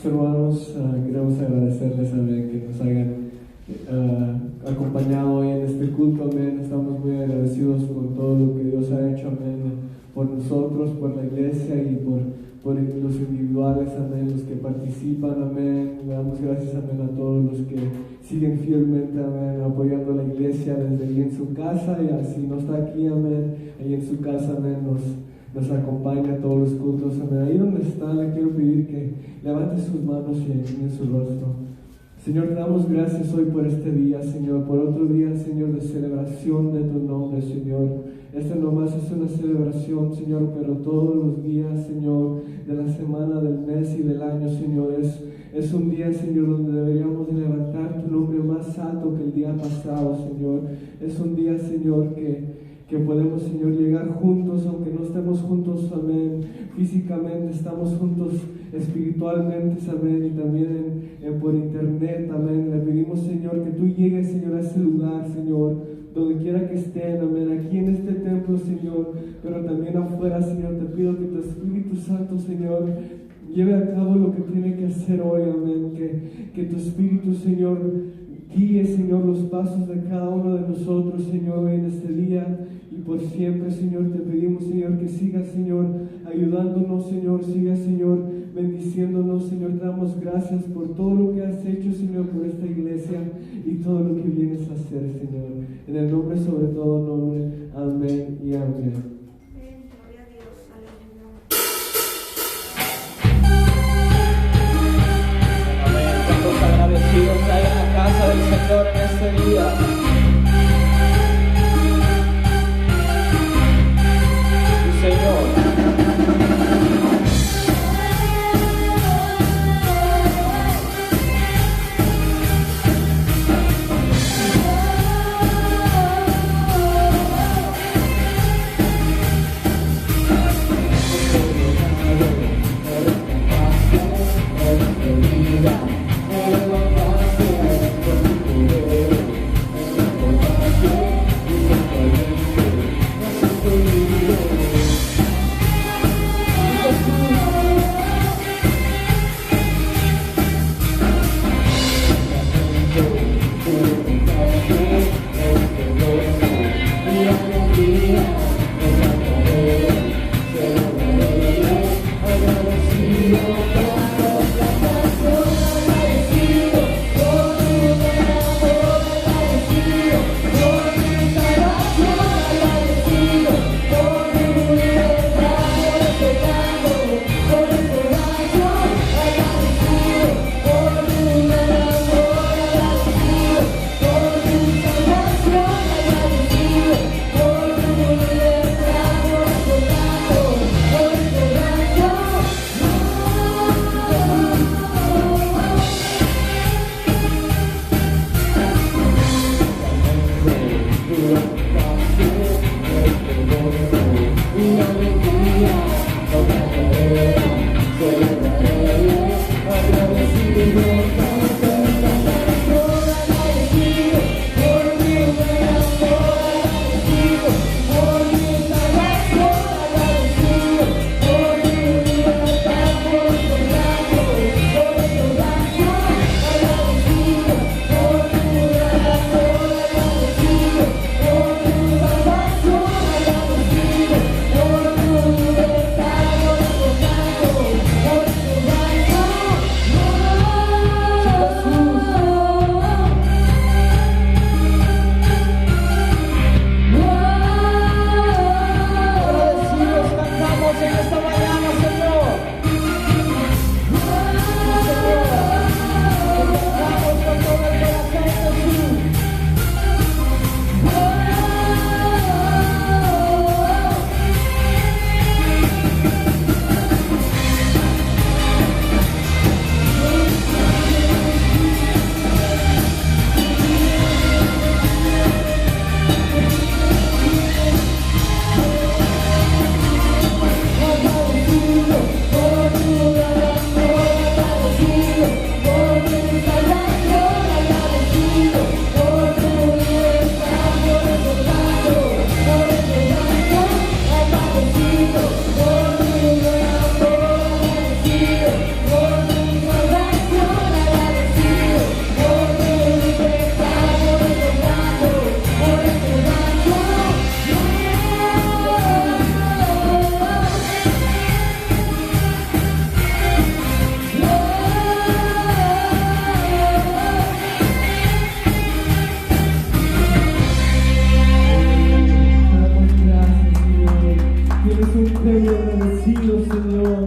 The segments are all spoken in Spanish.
Hermanos, queremos agradecerles, amén, que nos hayan acompañado hoy en este culto, amén. Estamos muy agradecidos por todo lo que Dios ha hecho, amén, por nosotros, por la iglesia y por los individuales, amén, los que participan, amén. Le damos gracias, amén, a todos los que siguen fielmente, amén, apoyando a la iglesia desde ahí en su casa, y así no está aquí, amén, ahí en su casa, amén, nos acompaña a todos los cultos, amén. Ahí donde está, le quiero pedir que levante sus manos y en su rostro. Señor, te damos gracias hoy por este día, Señor, por otro día, Señor, de celebración de tu nombre, Señor. Este nomás es una celebración, Señor, pero todos los días, Señor, de la semana, del mes y del año, Señor, es un día, Señor, donde deberíamos levantar tu nombre más alto que el día pasado, Señor. Es un día, Señor, que podemos, Señor, llegar juntos, aunque no estemos juntos, amén, físicamente, estamos juntos espiritualmente, amén, y también por internet, amén. Le pedimos, Señor, que tú llegues, Señor, a ese lugar, Señor, donde quiera que estén, amén, aquí en este templo, Señor, pero también afuera, Señor. Te pido que tu Espíritu Santo, Señor, lleve a cabo lo que tiene que hacer hoy, amén, que tu Espíritu, Señor, guíe, Señor, los pasos de cada uno de nosotros, Señor, hoy en este día y por siempre, Señor. Te pedimos, Señor, que sigas, Señor, ayudándonos, Señor, sigas, Señor, bendiciéndonos, Señor. Te damos gracias por todo lo que has hecho, Señor, por esta iglesia y todo lo que vienes a hacer, Señor. En el nombre, sobre todo nombre, amén y amén. Agradecidos hay en la casa del Señor en este día. Sí, Señor.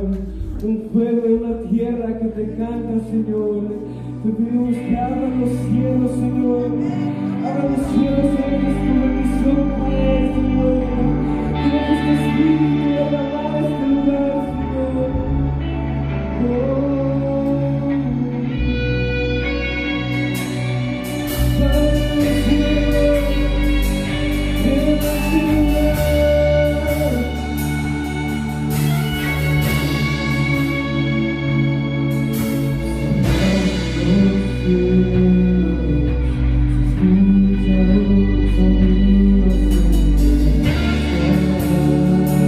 un fuego de una tierra que te canta, Señor. Te pedimos que abran los cielos, Señor. Abran los cielos, Señor, es tu bendición, Padre, Señor. Queremos tu Espíritu derramar este lugar, Señor. Padre del cielo, ven a este lugar. Escucha los sonidos de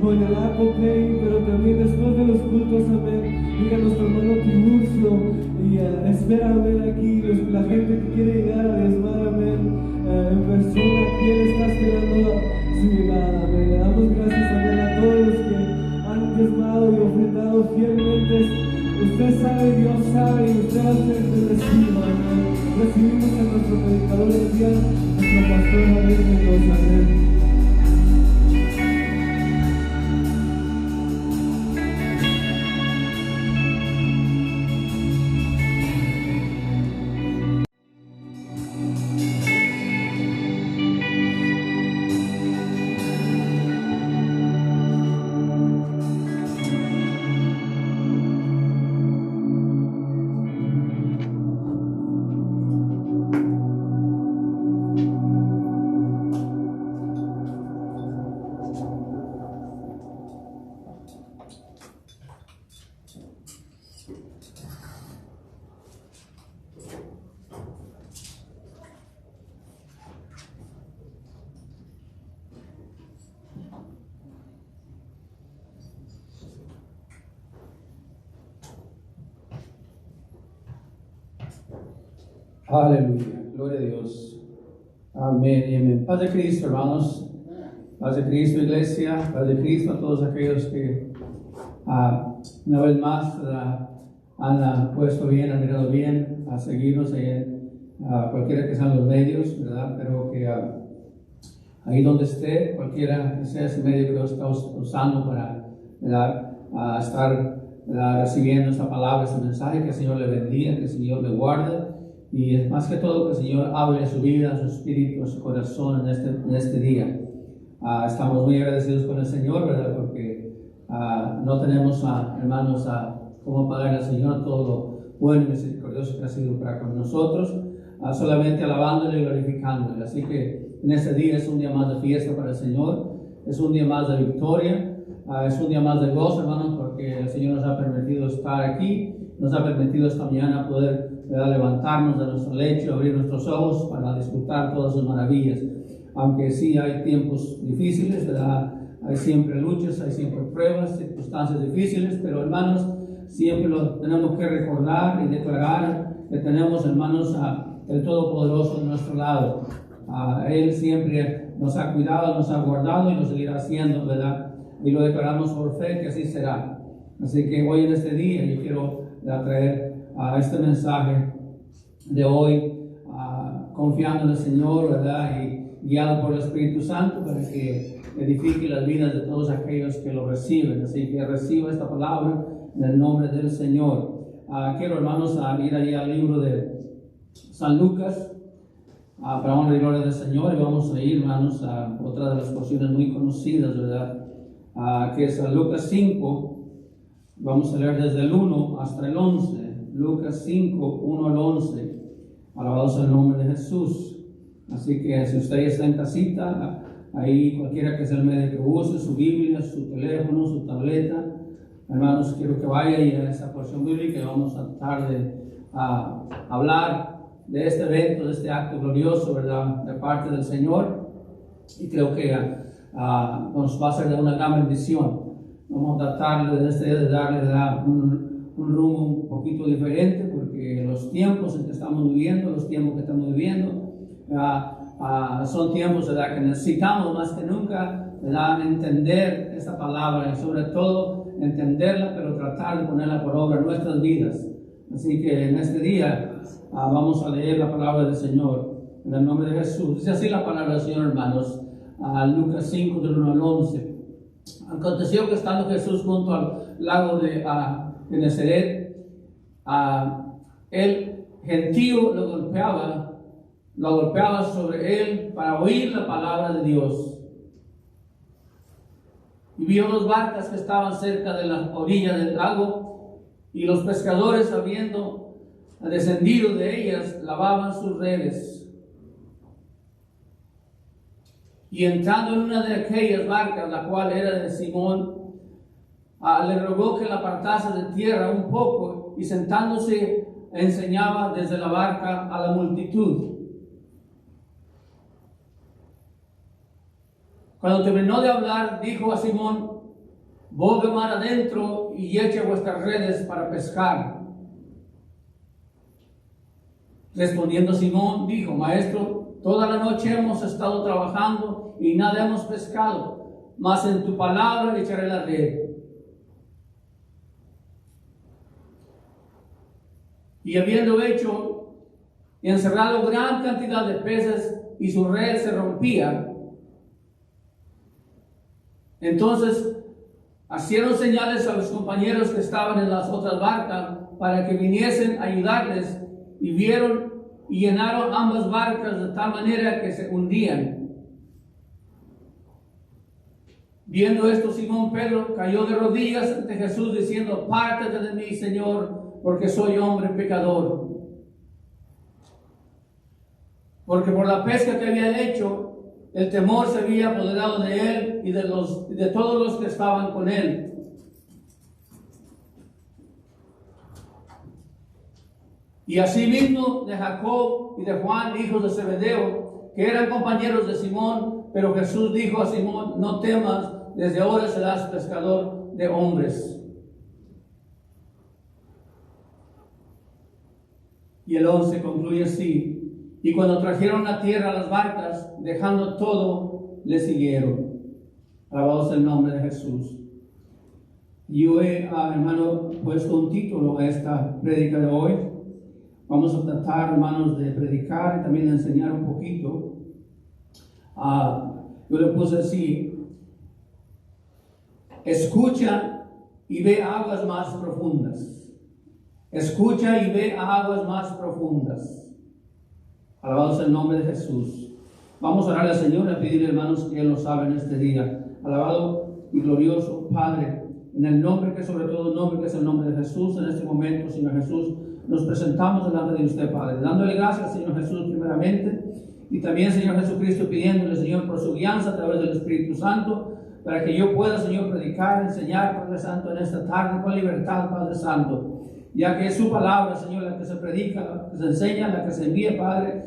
con el Apple Pay, pero también después de los cultos, amén. Diga nuestro hermano Tiburcio y espera ver aquí la gente que quiere llegar a diezmar, amén, en persona, aquí Él está esperando su llegada, amén. Le damos gracias, amén, a todos los que han diezmado y ofrendado fielmente. Usted sabe, Dios sabe, y usted va a ser bendecido, amén. Recibimos a nuestro predicador del día, nuestro pastor Javier Mendoza, amén. Aleluya, gloria a Dios. Amén y amén. Paz de Cristo, hermanos. Paz de Cristo, iglesia. Paz de Cristo a todos aquellos que una vez más han puesto bien, han mirado bien a seguirnos en cualquiera que sean los medios, ¿verdad? Pero que ahí donde esté, cualquiera que sea ese medio que Dios está usando para, ¿verdad? Estar, ¿verdad? Recibiendo esta palabra, este mensaje, que el Señor le bendiga, que el Señor le guarde. Y más que todo, que el Señor hable a su vida, a su espíritu, a su corazón en este día. Estamos muy agradecidos con el Señor, ¿verdad? Porque no tenemos, hermanos, cómo pagar al Señor todo lo bueno y misericordioso que ha sido para con nosotros, solamente alabándole y glorificándole. Así que en este día es un día más de fiesta para el Señor, es un día más de victoria, es un día más de gozo, hermanos, porque el Señor nos ha permitido estar aquí, nos ha permitido esta mañana poder, ¿verdad?, levantarnos de nuestro lecho, abrir nuestros ojos para disfrutar todas sus maravillas. Aunque sí hay tiempos difíciles, ¿verdad? Hay siempre luchas, hay siempre pruebas, circunstancias difíciles, pero hermanos, siempre lo tenemos que recordar y declarar que tenemos, hermanos, el Todopoderoso de nuestro lado. Él siempre nos ha cuidado, nos ha guardado y lo seguirá haciendo, ¿verdad? Y lo declaramos por fe que así será. Así que hoy en este día yo quiero traer este mensaje de hoy, confiando en el Señor, ¿verdad? Y guiado por el Espíritu Santo para que edifique las vidas de todos aquellos que lo reciben. Así que reciba esta palabra en el nombre del Señor. Quiero, hermanos, ir allí al libro de San Lucas, para honra y gloria del Señor, y vamos a ir, hermanos, a otra de las porciones muy conocidas, ¿verdad? Que es San Lucas 5. Vamos a leer desde el 1 hasta el 11. Lucas 5, 1 al 11. Alabado sea el nombre de Jesús. Así que si usted está en casita, ahí cualquiera que sea el medio que use, su Biblia, su teléfono, su tableta, hermanos, quiero que vaya y a esa porción bíblica y vamos a tratar de hablar de este evento, de este acto glorioso, ¿verdad?, de parte del Señor. Y creo que nos va a ser de una gran bendición. Vamos a tratar de darle un rumbo un poquito diferente, porque los tiempos en que estamos viviendo, son tiempos, ¿verdad?, que necesitamos más que nunca, ¿verdad?, entender esta palabra y sobre todo entenderla, pero tratar de ponerla por obra en nuestras vidas. Así que en este día vamos a leer la palabra del Señor en el nombre de Jesús. Dice así la palabra del Señor, hermanos, Lucas 5, del 1 al 11. Aconteció que estando Jesús junto al lago de Genesaret, el gentío lo golpeaba sobre él para oír la palabra de Dios. Y vio dos barcas que estaban cerca de la orilla del lago, y los pescadores, habiendo descendido de ellas, lavaban sus redes. Y entrando en una de aquellas barcas, la cual era de Simón, le rogó que la apartase de tierra un poco, y sentándose enseñaba desde la barca a la multitud. Cuando terminó de hablar, dijo a Simón: Bogue mar adentro y eche vuestras redes para pescar. Respondiendo Simón, dijo, Maestro, toda la noche hemos estado trabajando y nada hemos pescado, mas en tu palabra echaré la red. Y habiendo hecho y encerrado gran cantidad de peces y su red se rompía, entonces hicieron señales a los compañeros que estaban en las otras barcas para que viniesen a ayudarles, y vieron y llenaron ambas barcas de tal manera que se hundían. Viendo esto, Simón Pedro cayó de rodillas ante Jesús diciendo, apártate de mí, Señor, porque soy hombre pecador. Porque por la pesca que había hecho, el temor se había apoderado de él y de todos los que estaban con él. Y asimismo de Jacob y de Juan, hijos de Zebedeo, que eran compañeros de Simón, pero Jesús dijo a Simón, no temas, desde ahora serás pescador de hombres. Y el 11 concluye así, y cuando trajeron a tierra las barcas, dejando todo, le siguieron. Alabado sea el nombre de Jesús. Yo he, hermano, puesto un título a esta prédica de hoy. Vamos a tratar, hermanos, de predicar y también de enseñar un poquito. Yo le puse así, escucha y ve aguas más profundas. Escucha y ve aguas más profundas. Alabado sea el nombre de Jesús. Vamos a orar al Señor y a pedirle, hermanos, que Él nos hable en este día. Alabado y glorioso Padre, en el nombre que sobre todo nombre, que es el nombre de Jesús, en este momento, Señor Jesús, nos presentamos delante de usted, Padre, dándole gracias, Señor Jesús, primeramente, y también, Señor Jesucristo, pidiéndole, Señor, por su guianza a través del Espíritu Santo, para que yo pueda, Señor, predicar, enseñar, Padre Santo, en esta tarde con libertad, Padre Santo, ya que es su palabra, Señor, la que se predica, la que se enseña, la que se envía, Padre.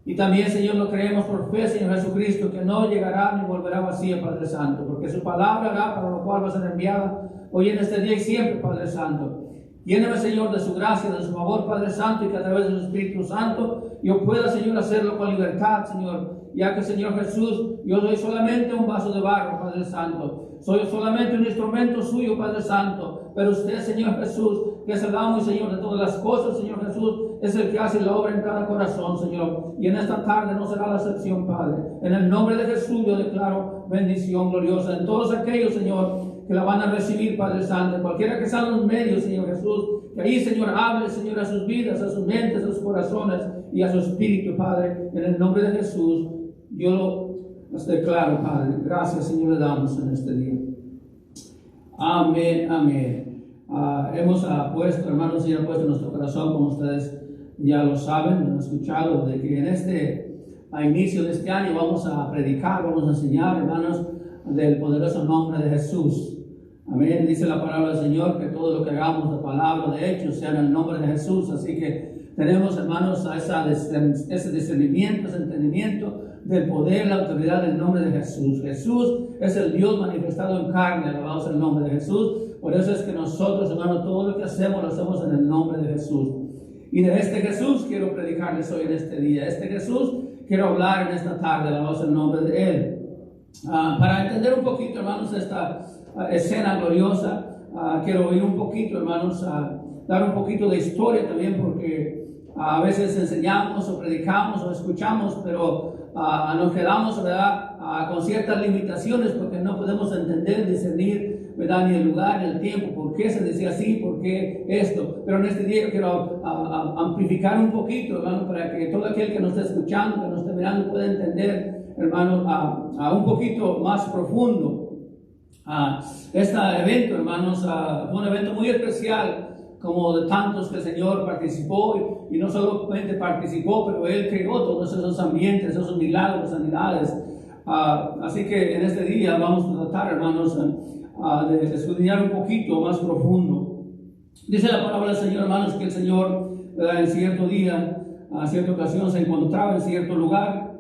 Y también, Señor, lo creemos por fe, Señor Jesucristo, que no llegará ni volverá vacía, Padre Santo, porque su palabra hará para lo cual va a ser enviada hoy en este día y siempre, Padre Santo. Lléname, Señor, de su gracia, de su favor, Padre Santo, y que a través de su Espíritu Santo yo pueda, Señor, hacerlo con libertad, Señor, ya que, Señor Jesús, yo soy solamente un vaso de barro, Padre Santo. Soy solamente un instrumento suyo, Padre Santo, pero usted, Señor Jesús, que es el amo y Señor de todas las cosas, Señor Jesús, es el que hace la obra en cada corazón, Señor. Y en esta tarde no será la excepción, Padre. En el nombre de Jesús yo declaro bendición gloriosa en todos aquellos, Señor, que la van a recibir, Padre Santo, cualquiera que sean los medios, Señor Jesús, que ahí, Señor, hable, Señor, a sus vidas, a sus mentes, a sus corazones y a su espíritu, Padre, en el nombre de Jesús, yo los declaro, Padre. Gracias, Señor, le damos en este día. Amén, amén. Hemos puesto, hermanos, Señor, ha puesto en nuestro corazón, como ustedes ya lo saben, lo han escuchado, de que a inicio de este año vamos a predicar, vamos a enseñar, hermanos, del poderoso nombre de Jesús. Amén. Dice la palabra del Señor que todo lo que hagamos de palabra, de hecho, sea en el nombre de Jesús. Así que tenemos, hermanos, ese discernimiento, ese entendimiento del poder, la autoridad del nombre de Jesús. Jesús es el Dios manifestado en carne, alabado sea el nombre de Jesús. Por eso es que nosotros, hermanos, todo lo que hacemos lo hacemos en el nombre de Jesús. Y de este Jesús quiero predicarles hoy en este día. Este Jesús quiero hablar en esta tarde, alabado sea el nombre de Él. Para entender un poquito, hermanos, esta escena gloriosa, quiero oír un poquito, hermanos, dar un poquito de historia también, porque a veces enseñamos o predicamos o escuchamos, pero nos quedamos, ¿verdad?, con ciertas limitaciones, porque no podemos entender, discernir, ¿verdad?, ni el lugar, ni el tiempo, por qué se decía así, por qué esto. Pero en este día yo quiero amplificar un poquito, hermano, para que todo aquel que nos esté escuchando, que nos esté mirando, pueda entender, hermano, a un poquito más profundo. Este evento, hermanos, fue un evento muy especial, como de tantos que el Señor participó, y no solamente participó, pero Él creó todos esos ambientes, esos milagros, sanidades. Así que en este día vamos a tratar, hermanos, de escudriñar un poquito más profundo. Dice la palabra del Señor, hermanos, que el Señor, en cierto día, a cierta ocasión, se encontraba en cierto lugar,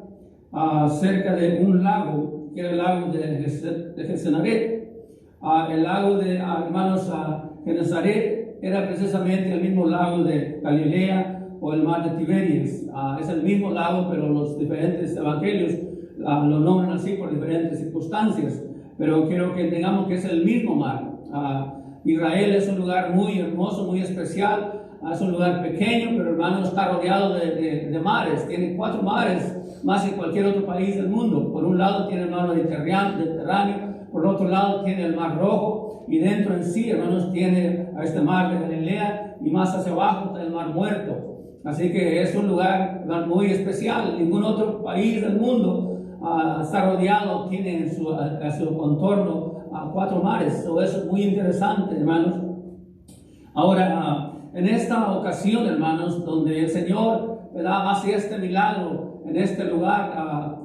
cerca de un lago, que era el lago de Genesaret. El lago de, hermanos, Genesaret era precisamente el mismo lago de Galilea o el mar de Tiberias. Es el mismo lago, pero los diferentes evangelios lo nombran así por diferentes circunstancias. Pero quiero que entendamos que es el mismo mar. Israel es un lugar muy hermoso, muy especial. Es un lugar pequeño, pero hermano, está rodeado de mares. Tiene 4 mares, más que cualquier otro país del mundo. Por un lado tiene el mar Mediterráneo, por otro lado tiene el mar Rojo, y dentro en sí, hermanos, tiene a este mar de Galilea, y más hacia abajo está el mar Muerto. Así que es un lugar muy especial. Ningún otro país del mundo está rodeado, tiene a su contorno 4 mares. Eso es muy interesante, hermanos. Ahora, en esta ocasión, hermanos, donde el Señor, ¿verdad?, hace este milagro en este lugar,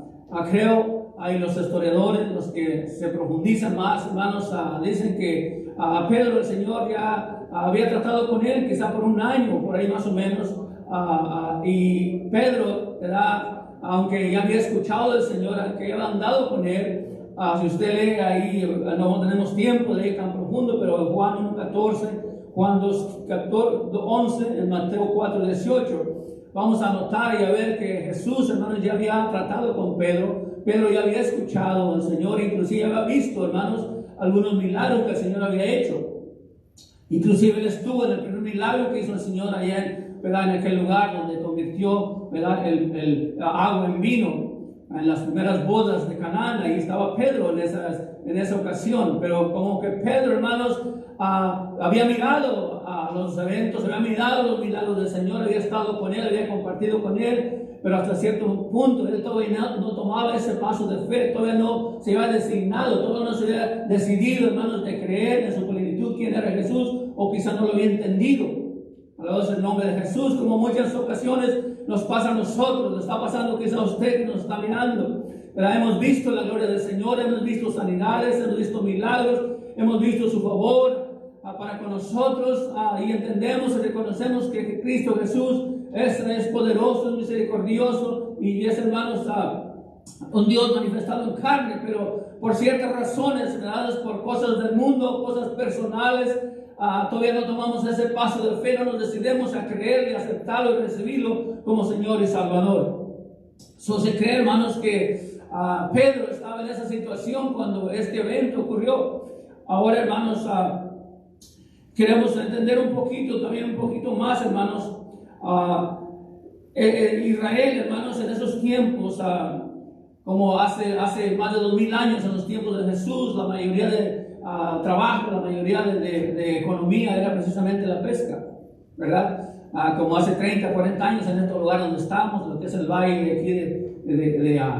creo, hay los historiadores, los que se profundizan más, hermanos, dicen que a Pedro el Señor ya había tratado con él, quizá por un año, por ahí más o menos, y Pedro, ¿verdad?, aunque ya había escuchado del Señor, que había andado con él. Si usted lee ahí, no tenemos tiempo de ir tan profundo, pero Juan 1:14, Juan 2:11, en Mateo 4:18, vamos a notar y a ver que Jesús, hermanos, ya había tratado con Pedro. Pedro ya había escuchado al Señor, inclusive había visto, hermanos, algunos milagros que el Señor había hecho. Inclusive él estuvo en el primer milagro que hizo el Señor allá, ¿verdad?, en aquel lugar donde convirtió, ¿verdad?, el agua en vino. En las primeras bodas de Canaán, ahí estaba Pedro en esa ocasión. Pero como que Pedro, hermanos, había mirado a los eventos, había mirado los milagros del Señor, había estado con él, había compartido con él, pero hasta cierto punto él todavía no tomaba ese paso de fe, todavía no se había designado, todavía no se había decidido, hermanos, de creer en su plenitud quién era Jesús, o quizá no lo había entendido. Alabado el nombre de Jesús, como muchas ocasiones nos pasa a nosotros, nos está pasando quizá a usted que nos está mirando. Pero hemos visto la gloria del Señor, hemos visto sanidades, hemos visto milagros, hemos visto su favor para con nosotros, y entendemos y reconocemos que Cristo Jesús es poderoso, es misericordioso, y es, hermanos, un Dios manifestado en carne, pero por ciertas razones, dadas por cosas del mundo, cosas personales, todavía no tomamos ese paso de fe, no nos decidimos a creer y aceptarlo y recibirlo como Señor y Salvador. Se cree, hermanos, que Pedro estaba en esa situación cuando este evento ocurrió. Ahora, hermanos, queremos entender un poquito más, hermanos. Israel, hermanos, en esos tiempos, como hace más de 2000 años, en los tiempos de Jesús, la mayoría de trabajo, la mayoría de economía era precisamente la pesca, ¿verdad? Como hace 30, 40 años en este lugar donde estamos, lo que es el valle aquí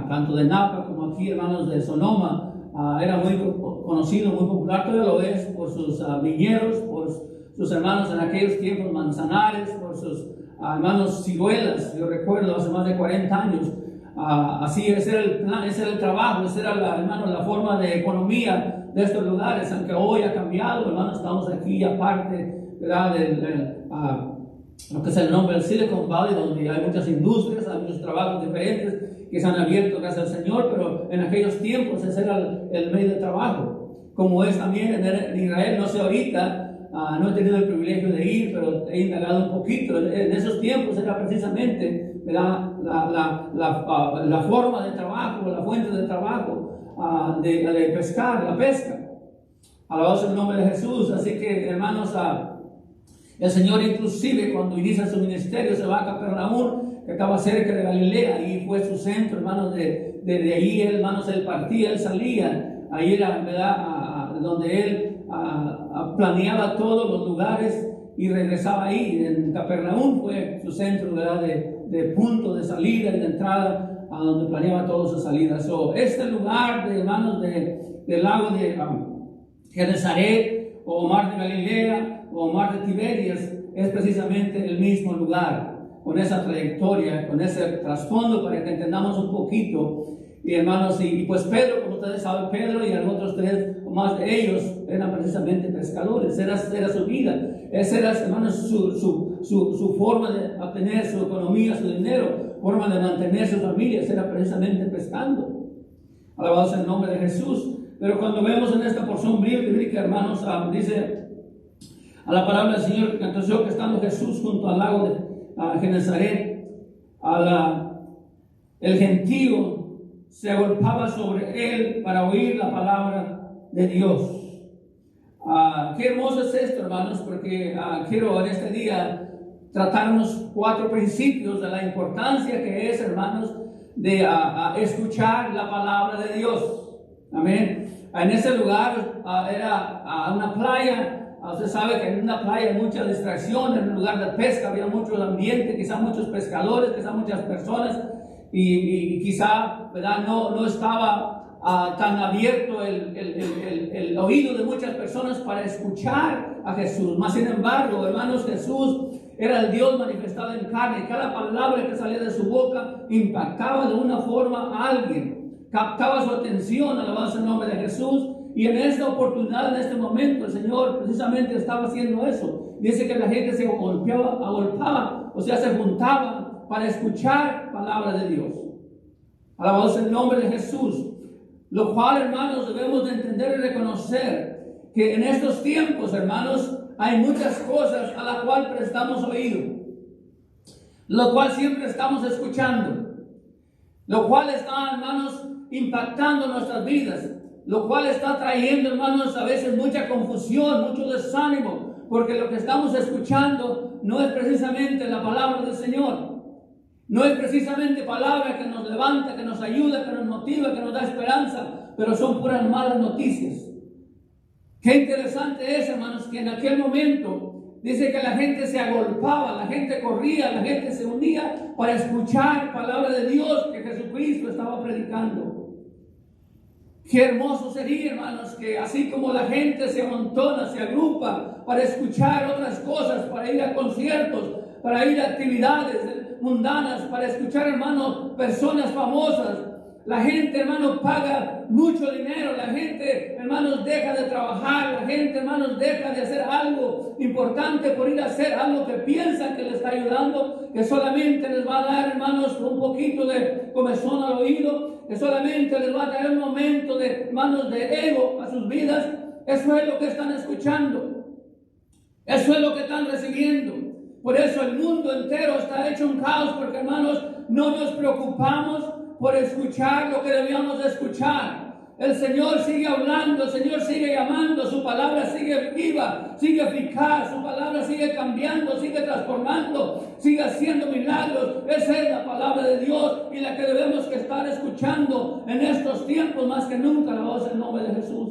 tanto de Napa como aquí, hermanos, de Sonoma, era muy conocido, muy popular, todavía lo es, por sus viñedos, por sus hermanos en aquellos tiempos manzanares, por sus hermanos ciruelas. Yo recuerdo hace más de 40 años, así ese era el plan, ese era el trabajo, esa era hermanos, la forma de economía de estos lugares, aunque hoy ha cambiado, hermanos, estamos aquí aparte, ¿verdad?, lo que es el nombre del Silicon Valley, donde hay muchas industrias, hay muchos trabajos diferentes que se han abierto gracias al Señor, pero en aquellos tiempos ese era el medio de trabajo, como es también en Israel. No sé ahorita, no he tenido el privilegio de ir, pero he indagado un poquito. En esos tiempos era precisamente, ¿verdad?, la forma de trabajo, la fuente de trabajo, de pescar, la pesca. Alabado sea el nombre de Jesús. Así que, hermanos, el Señor inclusive cuando inicia su ministerio se va a Capernaum, que estaba cerca de Galilea, y fue su centro, hermanos. De ahí, hermanos, él partía, él salía. Ahí era, ¿verdad?, donde él planeaba todos los lugares y regresaba ahí. En Capernaum fue su centro, ¿verdad?, de punto de salida y de entrada, a donde planeaba todas sus salidas. Este lugar, hermanos, del lago de Genesaret, o mar de Galilea, o mar de Tiberias, es precisamente el mismo lugar, con esa trayectoria, con ese trasfondo, para que entendamos un poquito. Y hermanos, y pues Pedro, como ustedes saben, Pedro y los otros 3 o más de ellos eran precisamente pescadores. Era su vida, esa era, hermanos, su forma de obtener su economía, su dinero, forma de mantener sus familias, era precisamente pescando. Alabado sea el nombre de Jesús. Pero cuando vemos en esta porción bíblica, hermanos, dice a la palabra del Señor que aconteció que estando Jesús junto al lago de Genezaret, el gentío se agolpaba sobre él para oír la palabra de Dios. Qué hermoso es esto, hermanos, porque quiero en este día tratar unos 4 principios de la importancia que es, hermanos, de escuchar la palabra de Dios. Amén. En ese lugar era una playa. Usted sabe que en una playa hay mucha distracción, en un lugar de pesca había mucho ambiente, quizá muchos pescadores, quizá muchas personas, y quizá, ¿verdad?, no estaba tan abierto el oído de muchas personas para escuchar a Jesús. Mas sin embargo, hermanos, Jesús era el Dios manifestado en carne. Cada palabra que salía de su boca impactaba de una forma a alguien, captaba su atención, alabanza el nombre de Jesús. Y en esta oportunidad, en este momento, el Señor precisamente estaba haciendo eso. Dice que la gente se agolpaba, o sea, se juntaba para escuchar palabra de Dios. Alabado sea el nombre de Jesús. Lo cual, hermanos, debemos de entender y reconocer que en estos tiempos, hermanos, hay muchas cosas a las cuales prestamos oído, lo cual siempre estamos escuchando, lo cual está, hermanos, impactando nuestras vidas, lo cual está trayendo, hermanos, a veces mucha confusión, mucho desánimo, porque lo que estamos escuchando no es precisamente la palabra del Señor. No es precisamente palabra que nos levanta, que nos ayuda, que nos motiva, que nos da esperanza, pero son puras malas noticias. Qué interesante es, hermanos, que en aquel momento dice que la gente se agolpaba, la gente corría, la gente se unía para escuchar palabra de Dios que Jesucristo estaba predicando. Qué hermoso sería, hermanos, que así como la gente se amontona, se agrupa para escuchar otras cosas, para ir a conciertos, para ir a actividades mundanas, para escuchar, hermanos, personas famosas. La gente, hermanos, paga mucho dinero. La gente, hermanos, deja de trabajar. La gente, hermanos, deja de hacer algo importante por ir a hacer algo que piensan que les está ayudando, que solamente les va a dar, hermanos, un poquito de comezón al oído, que solamente les va a dar un momento de, hermanos, de ego a sus vidas. Eso es lo que están escuchando. Eso es lo que están recibiendo. Por eso el mundo entero está hecho un caos, porque, hermanos, no nos preocupamos por escuchar lo que debíamos de escuchar. El Señor sigue hablando, el Señor sigue llamando, su palabra sigue viva, sigue eficaz, su palabra sigue cambiando, sigue transformando, sigue haciendo milagros. Esa es la palabra de Dios y la que debemos que estar escuchando en estos tiempos más que nunca. La voz en nombre de Jesús.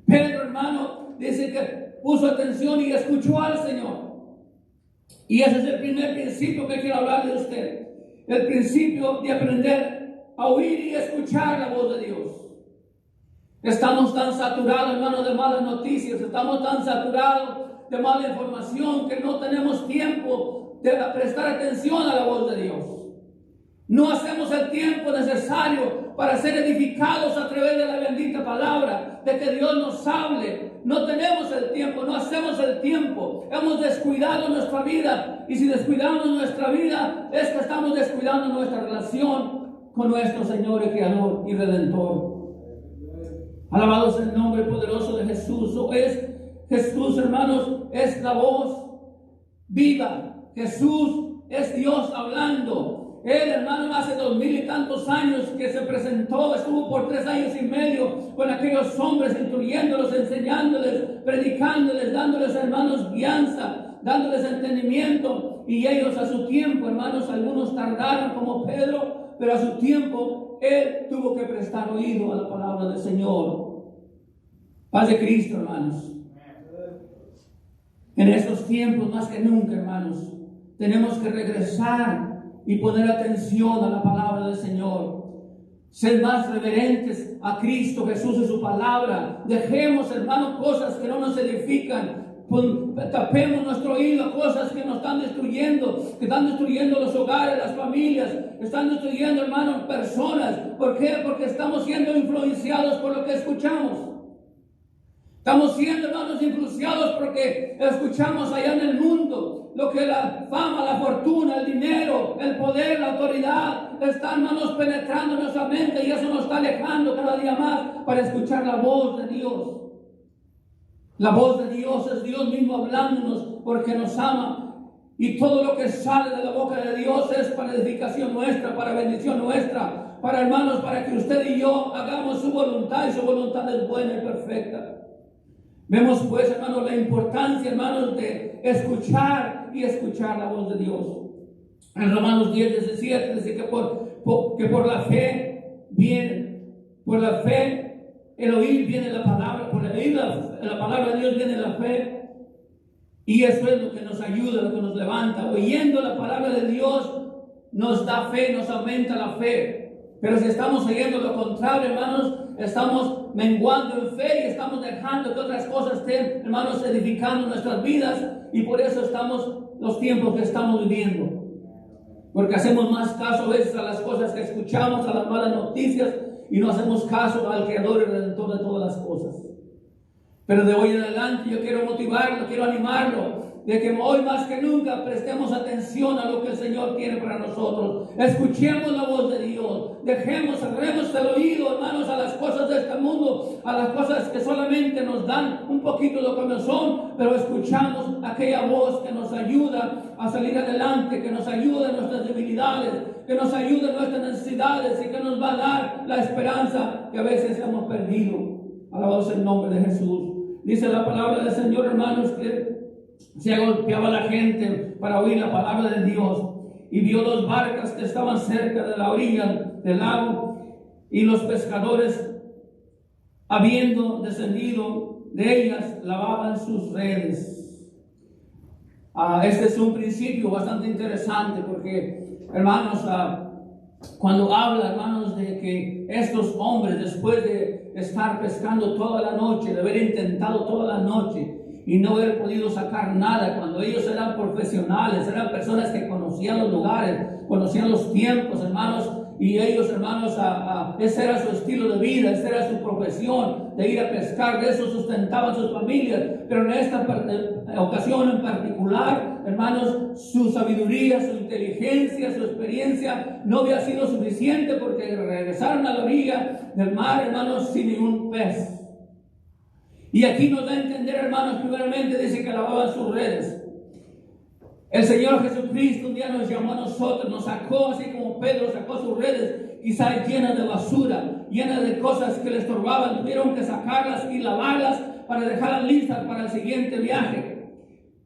Pedro, hermano, dice que puso atención y escuchó al Señor. Y ese es el primer principio que quiero hablarle a usted. El principio de aprender a oír y escuchar la voz de Dios. Estamos tan saturados, hermanos, de malas noticias. Estamos tan saturados de mala información que no tenemos tiempo de prestar atención a la voz de Dios. No hacemos el tiempo necesario para ser edificados a través de la bendita palabra, de que Dios nos hable. No tenemos el tiempo, no hacemos el tiempo. Hemos descuidado nuestra vida. Y si descuidamos nuestra vida, es que estamos descuidando nuestra relación con nuestro Señor y Creador y Redentor. Alabado sea el nombre poderoso de Jesús. Jesús, hermanos, es la voz viva. Jesús es Dios hablando. Él, hermano, hace 2000 y tantos años que se presentó, estuvo por 3 años y medio con aquellos hombres, instruyéndolos, enseñándoles, predicándoles, dándoles, hermanos, guianza, dándoles entendimiento. Y ellos a su tiempo, hermanos, algunos tardaron como Pedro, pero a su tiempo Él tuvo que prestar oído a la palabra del Señor. Paz de Cristo, hermanos. En estos tiempos, más que nunca, hermanos, tenemos que regresar y poner atención a la palabra del Señor. Ser más reverentes a Cristo Jesús y su palabra. Dejemos, hermanos, cosas que no nos edifican. Tapemos nuestro oído a cosas que nos están destruyendo, que están destruyendo los hogares, las familias, están destruyendo, hermanos, personas. ¿Por qué? Porque estamos siendo influenciados por lo que escuchamos. Estamos siendo, hermanos, influenciados porque escuchamos allá en el mundo lo que la fama, la fortuna, el dinero, el poder, la autoridad están, hermanos, penetrando en nuestra mente, y eso nos está alejando cada día más para escuchar la voz de Dios. La voz de Dios es Dios mismo hablándonos porque nos ama. Y todo lo que sale de la boca de Dios es para edificación nuestra, para bendición nuestra, para, hermanos, para que usted y yo hagamos su voluntad, y su voluntad es buena y perfecta. Vemos pues, hermanos, la importancia, hermanos, de escuchar y escuchar la voz de Dios. En Romanos 10:17 dice que por la fe viene, por la fe el oír viene la palabra, por el oír la palabra de Dios viene la fe. Y eso es lo que nos ayuda, lo que nos levanta. Oyendo la palabra de Dios nos da fe, nos aumenta la fe. Pero si estamos oyendo lo contrario, hermanos, estamos menguando en fe y estamos dejando que otras cosas estén, hermanos, edificando nuestras vidas. Y por eso estamos los tiempos que estamos viviendo. Porque hacemos más caso a veces a las cosas que escuchamos, a las malas noticias, y no hacemos caso al Creador y Redentor de todas las cosas. Pero de hoy en adelante yo quiero motivarlo, quiero animarlo, de que hoy más que nunca prestemos atención a lo que el Señor tiene para nosotros. Escuchemos la voz de Dios, cerremos el oído, hermanos, a las cosas de este mundo, a las cosas que solamente nos dan un poquito de lo que nos son, pero escuchamos aquella voz que nos ayuda a salir adelante, que nos ayuda en nuestras debilidades, que nos ayuda en nuestras necesidades y que nos va a dar la esperanza que a veces hemos perdido. Alabado sea el nombre de Jesús. Dice la palabra del Señor, hermanos, que se agolpeaba la gente para oír la palabra de Dios, y vio 2 barcas que estaban cerca de la orilla del lago, y los pescadores, habiendo descendido de ellas, lavaban sus redes. Este es un principio bastante interesante porque, hermanos, cuando habla, hermanos, de que estos hombres, después de estar pescando toda la noche, de haber intentado toda la noche y no haber podido sacar nada, cuando ellos eran profesionales, eran personas que conocían los lugares, conocían los tiempos, hermanos, y ellos, hermanos, ese era su estilo de vida, esa era su profesión, de ir a pescar, de eso sustentaban sus familias. Pero en esta ocasión en particular, hermanos, su sabiduría, su inteligencia, su experiencia no había sido suficiente, porque regresaron a la orilla del mar, hermanos, sin ningún pez. Y aquí nos da a entender, hermanos, primeramente dice que lavaban sus redes. El Señor Jesucristo un día nos llamó a nosotros, nos sacó, así como Pedro sacó sus redes, quizás llenas de basura, llenas de cosas que le estorbaban. Tuvieron que sacarlas y lavarlas para dejarlas listas para el siguiente viaje.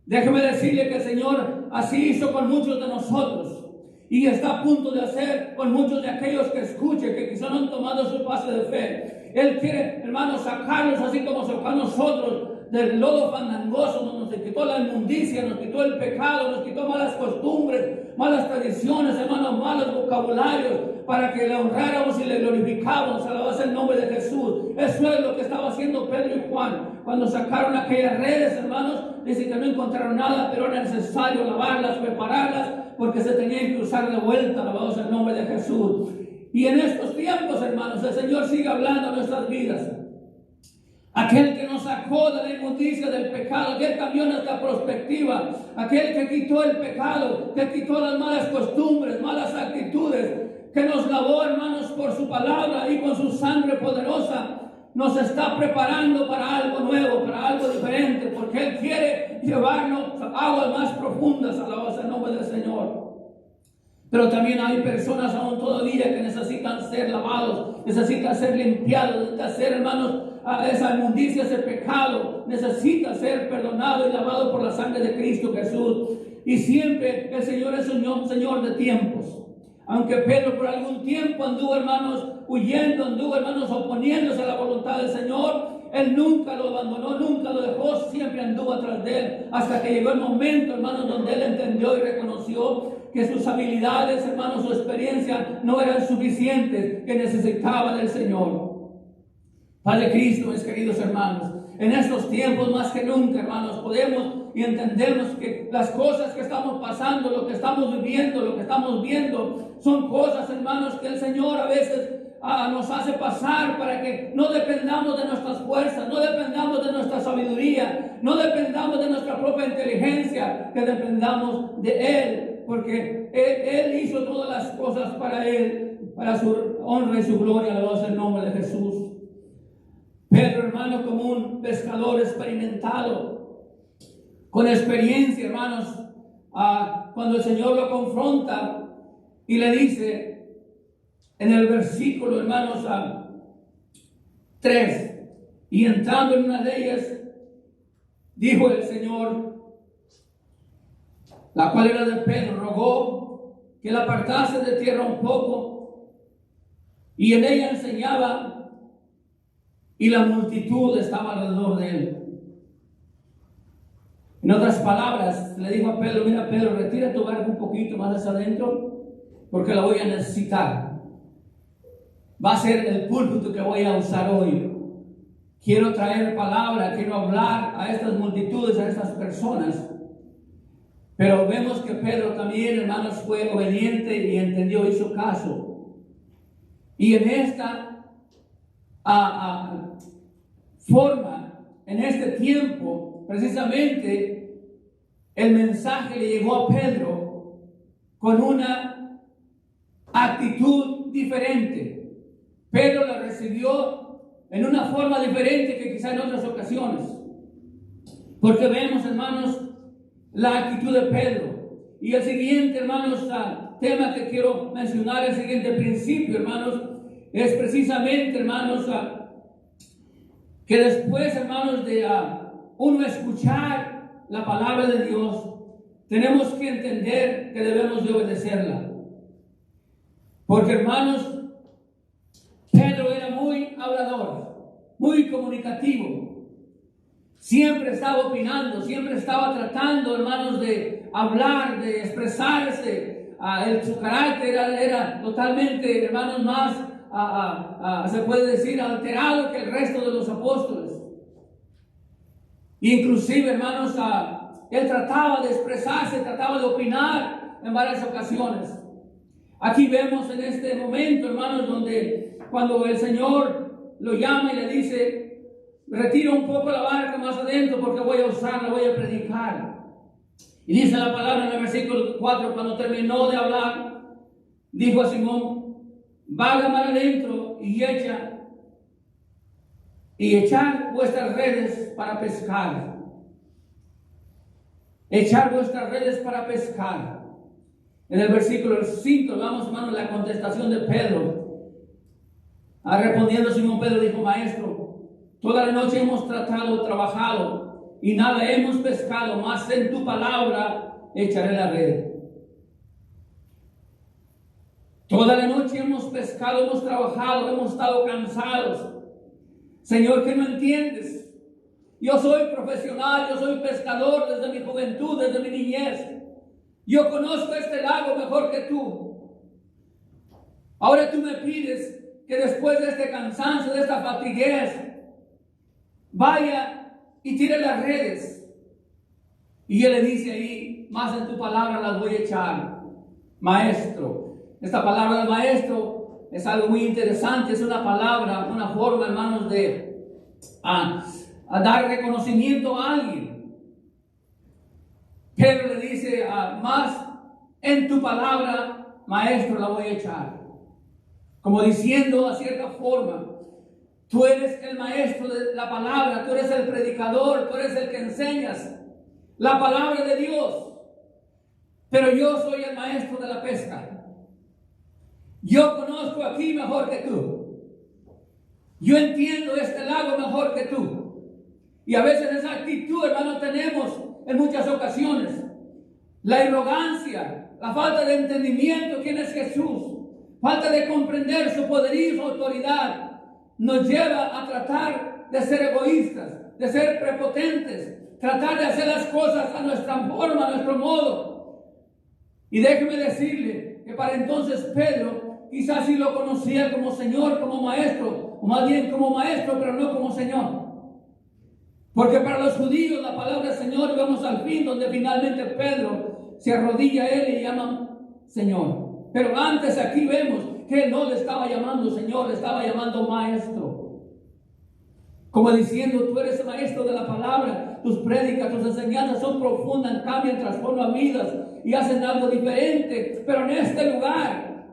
Déjeme decirle que el Señor así hizo con muchos de nosotros, y está a punto de hacer con muchos de aquellos que escuchen, que quizás no han tomado su paso de fe. Él quiere, hermanos, sacarlos así como sacó a nosotros del lodo fandangoso, nos quitó la inmundicia, nos quitó el pecado, nos quitó malas costumbres, malas tradiciones, hermanos, malos vocabularios, para que le honráramos y le glorificáramos. Alabado sea el nombre de Jesús. Eso es lo que estaba haciendo Pedro y Juan cuando sacaron aquellas redes, hermanos. Dice que no encontraron nada, pero era necesario lavarlas, prepararlas, porque se tenían que usar de vuelta. Alabado sea el nombre de Jesús. Y en estos tiempos, hermanos, el Señor sigue hablando a nuestras vidas. Aquel que nos sacó de la inmundicia del pecado, aquel que cambió nuestra perspectiva, aquel que quitó el pecado, que quitó las malas costumbres, malas actitudes, que nos lavó, hermanos, por su palabra y con su sangre poderosa, nos está preparando para algo nuevo, para algo diferente, porque Él quiere llevarnos a aguas más profundas. Alabado sea el nombre del Señor. Pero también hay personas aún todavía que necesitan ser lavados, necesitan ser limpiados, necesitan ser, hermanos, esa inmundicia, ese pecado, necesita ser perdonado y lavado por la sangre de Cristo Jesús. Y siempre el Señor es un Señor de tiempos. Aunque Pedro por algún tiempo anduvo, hermanos, huyendo, anduvo, hermanos, oponiéndose a la voluntad del Señor, Él nunca lo abandonó, nunca lo dejó, siempre anduvo atrás de Él, hasta que llegó el momento, hermanos, donde Él entendió y reconoció que sus habilidades, hermanos, su experiencia no eran suficientes, que necesitaba del Señor. Padre Cristo, mis queridos hermanos, en estos tiempos más que nunca, hermanos, podemos y entendemos que las cosas que estamos pasando, lo que estamos viviendo, lo que estamos viendo, son cosas, hermanos, que el Señor a veces nos hace pasar para que no dependamos de nuestras fuerzas, no dependamos de nuestra sabiduría, no dependamos de nuestra propia inteligencia, que dependamos de Él, porque Él hizo todas las cosas para Él, para su honra y su gloria. Alabado sea el nombre de Jesús. Pedro, hermano, como un pescador experimentado, con experiencia, hermanos, cuando el Señor lo confronta y le dice en el versículo, hermanos, 3, y entrando en una de ellas, dijo el Señor, la cual era de Pedro, rogó que la apartase de tierra un poco, y en ella enseñaba, y la multitud estaba alrededor de él. En otras palabras, le dijo a Pedro, mira Pedro, retira tu barco un poquito más hacia adentro, porque la voy a necesitar. Va a ser el púlpito que voy a usar hoy. Quiero traer palabra, quiero hablar a estas multitudes, a estas personas. Pero vemos que Pedro también, hermanos, fue obediente y entendió, hizo caso. Y en esta forma, en este tiempo, precisamente, el mensaje le llegó a Pedro con una actitud diferente. Pedro la recibió en una forma diferente que quizá en otras ocasiones. Porque vemos, hermanos, la actitud de Pedro. Y el siguiente, hermanos, tema que quiero mencionar, el siguiente principio, hermanos, es precisamente, hermanos, que después, hermanos, de uno escuchar la palabra de Dios, tenemos que entender que debemos de obedecerla. Porque, hermanos, Pedro era muy hablador, muy comunicativo. Siempre estaba opinando, siempre estaba tratando, hermanos, de hablar, de expresarse. Su carácter era totalmente, hermanos, más, se puede decir, alterado que el resto de los apóstoles. Inclusive, hermanos, él trataba de expresarse, trataba de opinar en varias ocasiones. Aquí vemos en este momento, hermanos, donde cuando el Señor lo llama y le dice, retira un poco la barca más adentro porque voy a usarla, voy a predicar. Y dice la palabra en el versículo 4, cuando terminó de hablar, dijo a Simón, vaga mar adentro y echar vuestras redes para pescar. Echar vuestras redes para pescar. En el versículo 5, vamos, hermanos, la contestación de Pedro. Respondiendo Simón Pedro dijo, maestro, toda la noche hemos trabajado y nada hemos pescado, mas en tu palabra echaré la red. Toda la noche hemos pescado, hemos trabajado, hemos estado cansados. Señor, ¿qué no entiendes? Yo soy profesional, yo soy pescador desde mi juventud, desde mi niñez. Yo conozco este lago mejor que tú. Ahora tú me pides que después de este cansancio, de esta fatiguez, vaya y tire las redes. Y él le dice ahí, más en tu palabra las voy a echar, maestro. Esta palabra de maestro es algo muy interesante, es una palabra, una forma, hermanos, de a dar reconocimiento a alguien. Pedro le dice, más en tu palabra, maestro, la voy a echar. Como diciendo a cierta forma, tú eres el maestro de la palabra, tú eres el predicador, tú eres el que enseñas la palabra de Dios. Pero yo soy el maestro de la pesca. Yo conozco aquí mejor que tú. Yo entiendo este lago mejor que tú. Y a veces esa actitud, hermano, tenemos en muchas ocasiones. La arrogancia, la falta de entendimiento quién es Jesús, falta de comprender su poderío y su autoridad, nos lleva a tratar de ser egoístas, de ser prepotentes, tratar de hacer las cosas a nuestra forma, a nuestro modo. Y déjeme decirle que para entonces Pedro quizás sí lo conocía como Señor, como Maestro, o más bien como Maestro, pero no como Señor. Porque para los judíos la palabra Señor, vamos al fin, donde finalmente Pedro se arrodilla a él y llama Señor. Pero antes aquí vemos que él no le estaba llamando Señor, le estaba llamando maestro. Como diciendo, tú eres maestro de la palabra, tus prédicas, tus enseñanzas son profundas, cambian, transforman vidas y hacen algo diferente. Pero en este lugar,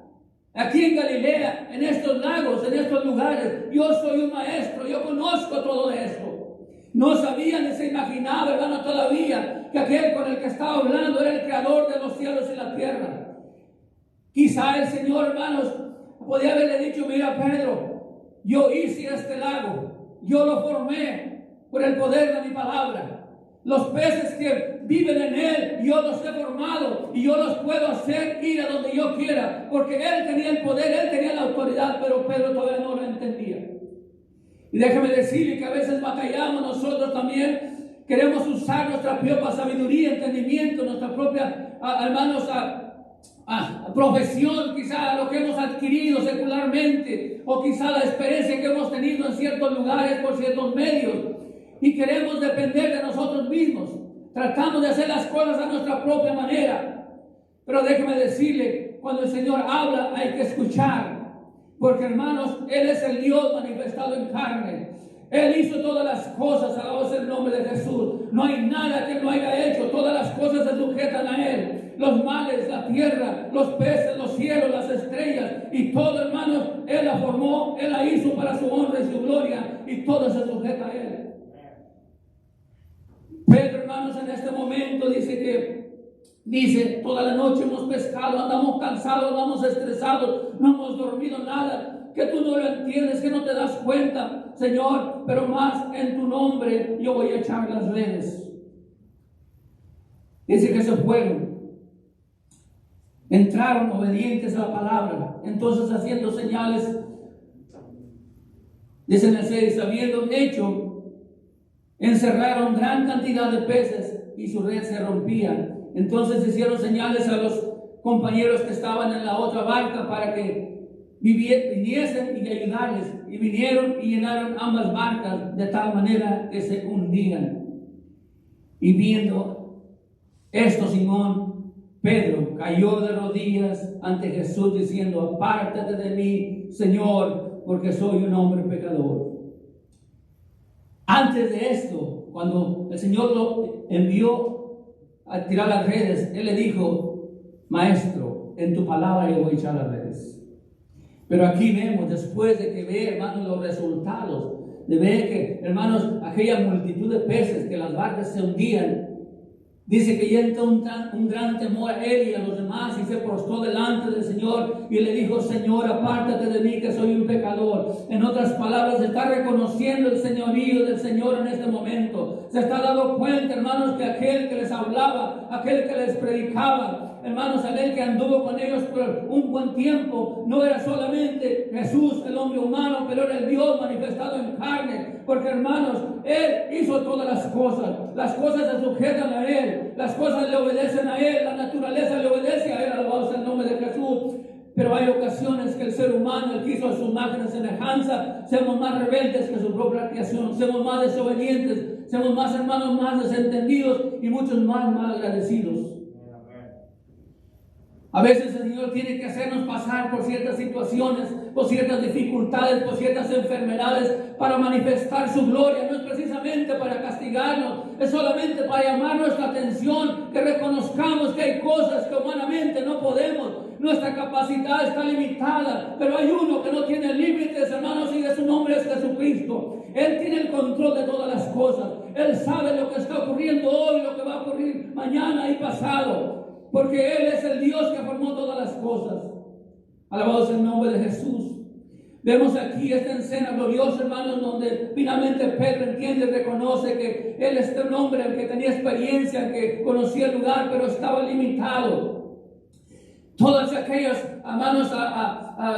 aquí en Galilea, en estos lagos, en estos lugares, yo soy un maestro, yo conozco todo esto. No sabía ni se imaginaba, hermano, todavía que aquel con el que estaba hablando era el creador de los cielos y la tierra. Quizá el Señor, hermanos, podía haberle dicho, mira Pedro, yo hice este lago, yo lo formé por el poder de mi palabra. Los peces que viven en él, yo los he formado y yo los puedo hacer ir a donde yo quiera, porque él tenía el poder, él tenía la autoridad, pero Pedro todavía no lo entendía. Y déjame decirle que a veces batallamos nosotros también, queremos usar nuestra propia sabiduría, entendimiento, nuestra propia, hermanos, profesión, quizá lo que hemos adquirido secularmente, o quizá la experiencia que hemos tenido en ciertos lugares por ciertos medios, y queremos depender de nosotros mismos, tratamos de hacer las cosas a nuestra propia manera. Pero déjeme decirle, cuando el Señor habla hay que escuchar, porque hermanos, Él es el Dios manifestado en carne. Él hizo todas las cosas, alabado sea el nombre de Jesús. No hay nada que Él no haya hecho, todas las cosas se sujetan a Él. Los mares, la tierra, los peces, los cielos, las estrellas, y todo, hermanos, Él la formó, Él la hizo para su honra y su gloria, y todo se sujeta a Él. Pedro, hermanos, en este momento dice, toda la noche hemos pescado, andamos cansados, andamos estresados, no hemos dormido nada, que tú no lo entiendes, que no te das cuenta, Señor, pero más en tu nombre yo voy a echar las redes. Dice que se fueron, entraron obedientes a la palabra, entonces haciendo señales, dice en el 6, habiendo hecho, encerraron gran cantidad de peces y su red se rompía. Entonces hicieron señales a los compañeros que estaban en la otra barca para que viniesen y ayudarles. Y vinieron y llenaron ambas barcas de tal manera que se hundían. Y viendo esto, Simón Pedro cayó de rodillas ante Jesús diciendo, apártate de mí, Señor, porque soy un hombre pecador. Antes de esto, cuando el Señor lo envió a tirar las redes, Él le dijo, maestro, en tu palabra yo voy a echar las redes. Pero aquí vemos, después de que ve, hermanos, los resultados, de ver que, hermanos, aquella multitud de peces, que las barcas se hundían, dice que entró un gran temor a él y a los demás, y se postró delante del Señor y le dijo, Señor, apártate de mí que soy un pecador. En otras palabras, está reconociendo el señorío del Señor en este momento. Se está dando cuenta, hermanos, que aquel que les hablaba, aquel que les predicaba, hermanos, aquel que anduvo con ellos por un buen tiempo, no era solamente Jesús, el hombre humano, pero era el Dios manifestado en carne. Porque, hermanos, Él hizo todas las cosas se sujetan a Él, las cosas le obedecen a Él, la naturaleza le obedece a Él, alabado sea el nombre de Jesús. Pero hay ocasiones que el ser humano, el que hizo a su imagen y semejanza, seamos más rebeldes que su propia creación, seamos más desobedientes, seamos más, hermanos, más desentendidos y muchos más malagradecidos. A veces el Señor tiene que hacernos pasar por ciertas situaciones, por ciertas dificultades, por ciertas enfermedades, para manifestar su gloria. No es precisamente para castigarnos, es solamente para llamar nuestra atención, que reconozcamos que hay cosas que humanamente no podemos. Nuestra capacidad está limitada, pero hay uno que no tiene límites, hermanos, y de su nombre es Jesucristo. Él tiene el control de todas las cosas. Él sabe lo que está ocurriendo hoy, lo que va a ocurrir mañana y pasado. Porque Él es el Dios que formó todas las cosas. Alabado sea el nombre de Jesús. Vemos aquí esta escena gloriosa, hermanos, donde finalmente Pedro entiende y reconoce que Él es un hombre, el que tenía experiencia, el que conocía el lugar, pero estaba limitado. Todas aquellas, hermanos,